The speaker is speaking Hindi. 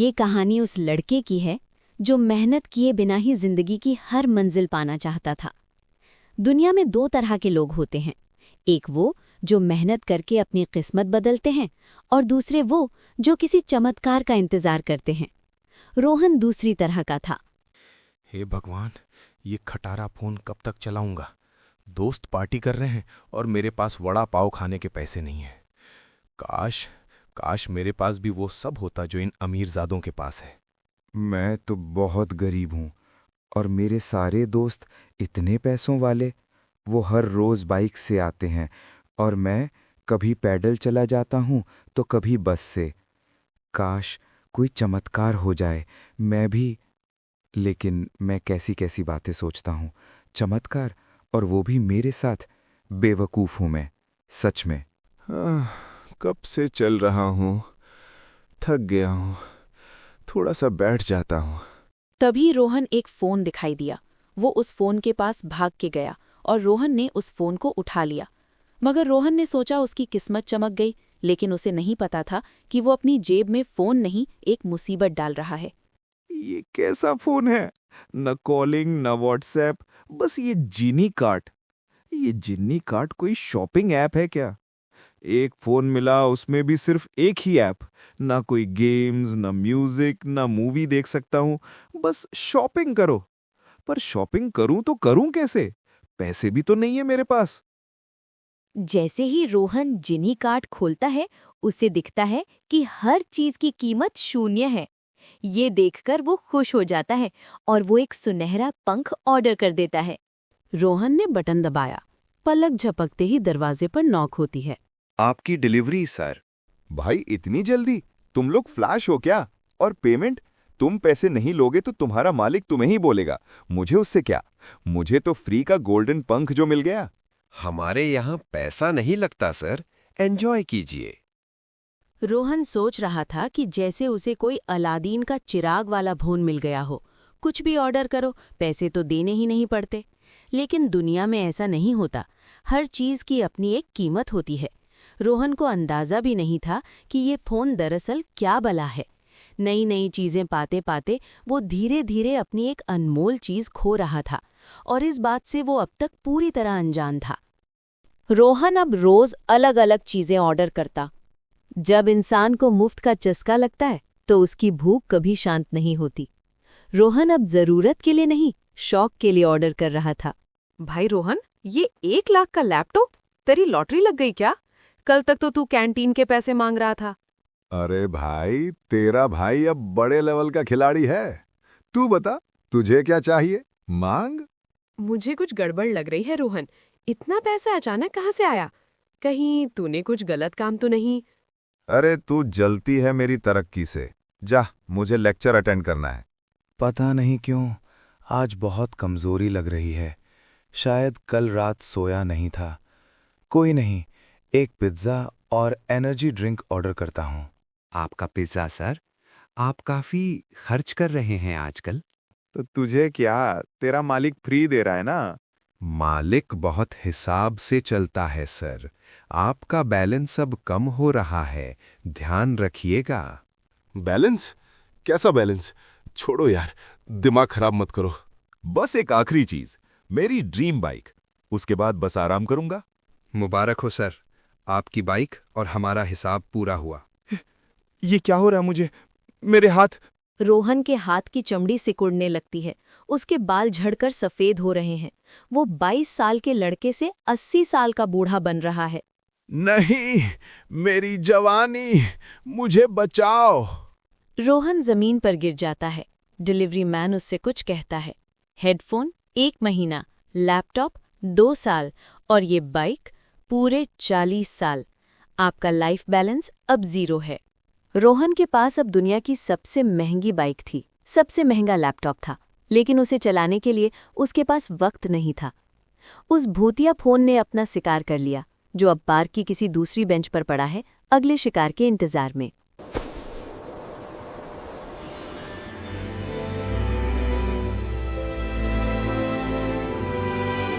ये कहानी उस लड़के की है जो मेहनत किए बिना ही जिंदगी की हर मंजिल पाना चाहता था। दुनिया में दो तरह के लोग होते हैं, एक वो जो मेहनत करके अपनी किस्मत बदलते हैं और दूसरे वो जो किसी चमत्कार का इंतजार करते हैं। रोहन दूसरी तरह का था। हे भगवान, ये खटारा फोन कब तक चलाऊंगा? दोस्त पार्टी कर रहे हैं और मेरे पास वड़ा पाव खाने के पैसे नहीं हैं। काश मेरे पास भी वो सब होता जो इन अमीरजादों के पास है। मैं तो बहुत गरीब हूँ और मेरे सारे दोस्त इतने पैसों वाले। वो हर रोज़ बाइक से आते हैं और मैं कभी पैदल चला जाता हूँ तो कभी बस से। काश कोई चमत्कार हो जाए, मैं भी। लेकिन मैं कैसी कैसी बातें सोचता हूँ। चमत्कार, और वो भी मेरे साथ। बेवकूफ़ हूँ मैं, सच में। कब से चल रहा हूँ, थक गया हूँ, थोड़ा सा बैठ जाता हूँ। तभी रोहन एक फोन दिखाई दिया। वो उस फोन के पास भाग के गया और रोहन ने उस फोन को उठा लिया। मगर रोहन ने सोचा उसकी किस्मत चमक गई, लेकिन उसे नहीं पता था कि वो अपनी जेब में फोन नहीं, एक मुसीबत डाल रहा है। ये कैसा फोन है? न कॉलिंग, न व्हाट्सएप, बस ये जिनी कार्ट। ये जिन्नी कार्ट कोई शॉपिंग ऐप है क्या? एक फोन मिला, उसमें भी सिर्फ एक ही ऐप। ना कोई गेम्स, ना म्यूजिक, ना मूवी देख सकता हूँ। बस शॉपिंग करो। पर शॉपिंग करूं तो करूं कैसे? पैसे भी तो नहीं है मेरे पास। जैसे ही रोहन जिनी कार्ट खोलता है, उसे दिखता है कि हर चीज की कीमत 0 है। ये देखकर वो खुश हो जाता है और वो एक सुनहरा पंख ऑर्डर कर देता है। रोहन ने बटन दबाया। पलक झपकते ही दरवाजे पर नॉक होती है। आपकी डिलीवरी सर। भाई इतनी जल्दी? तुम लोग फ्लैश हो क्या? और पेमेंट? तुम पैसे नहीं लोगे तो तुम्हारा मालिक तुम्हें ही बोलेगा। मुझे उससे क्या? मुझे तो फ्री का गोल्डन पंख जो मिल गया। हमारे यहाँ पैसा नहीं लगता सर, एंजॉय कीजिए। रोहन सोच रहा था कि जैसे उसे कोई अलादीन का चिराग वाला फोन मिल गया हो। कुछ भी ऑर्डर करो, पैसे तो देने ही नहीं पड़ते। लेकिन दुनिया में ऐसा नहीं होता। हर चीज की अपनी एक कीमत होती है। रोहन को अंदाजा भी नहीं था कि ये फोन दरअसल क्या बला है। नई नई चीजें पाते पाते वो धीरे धीरे अपनी एक अनमोल चीज खो रहा था, और इस बात से वो अब तक पूरी तरह अनजान था। रोहन अब रोज अलग अलग चीजें ऑर्डर करता। जब इंसान को मुफ्त का चस्का लगता है तो उसकी भूख कभी शांत नहीं होती। रोहन अब जरूरत के लिए नहीं, शौक के लिए ऑर्डर कर रहा था। भाई रोहन, ये 1 लाख का लैपटॉप? तेरी लॉटरी लग गई क्या? कल तक तो तू कैंटीन के पैसे मांग रहा था। अरे भाई, तेरा भाई अब बड़े लेवल का खिलाड़ी है। तू बता, तुझे क्या चाहिए? मांग। मुझे कुछ गड़बड़ लग रही है रोहन। इतना पैसा अचानक कहाँ से आया? कहीं तूने कुछ गलत काम तो नहीं? अरे तू जलती है मेरी तरक्की से। जा, मुझे लेक्चर अटेंड करना है। पता नहीं क्यों आज बहुत कमजोरी लग रही है। शायद कल रात सोया नहीं था। कोई नहीं, एक पिज्ज़ा और एनर्जी ड्रिंक ऑर्डर करता हूँ। आपका पिज्ज़ा सर? आप काफी खर्च कर रहे हैं आजकल। तो तुझे क्या, तेरा मालिक फ्री दे रहा है ना? मालिक बहुत हिसाब से चलता है सर। आपका बैलेंस अब कम हो रहा है, ध्यान रखिएगा। बैलेंस? कैसा बैलेंस? छोड़ो यार, दिमाग खराब मत करो। बस एक आखिरी चीज, मेरी ड्रीम बाइक। उसके बाद बस आराम करूंगा। मुबारक हो सर, आपकी बाइक और हमारा हिसाब पूरा हुआ। ये क्या हो रहा है मुझे? मेरे हाथ। रोहन के हाथ की चमड़ी सिकुड़ने लगती है। उसके बाल झड़कर सफेद हो रहे हैं। वो 22 साल के लड़के से 80 साल का बूढ़ा बन रहा है। नहीं, मेरी जवानी, मुझे बचाओ। रोहन जमीन पर गिर जाता है। डिलीवरी मैन उससे कुछ कहता है। हेडफोन 1 महीना, लैपटॉप 2 साल और ये बाइक पूरे 40 साल। आपका लाइफ बैलेंस अब 0 है। रोहन के पास अब दुनिया की सबसे महंगी बाइक थी, सबसे महंगा लैपटॉप था, लेकिन उसे चलाने के लिए उसके पास वक्त नहीं था। उस भूतिया फोन ने अपना शिकार कर लिया, जो अब पार्क की किसी दूसरी बेंच पर पड़ा है, अगले शिकार के इंतजार में।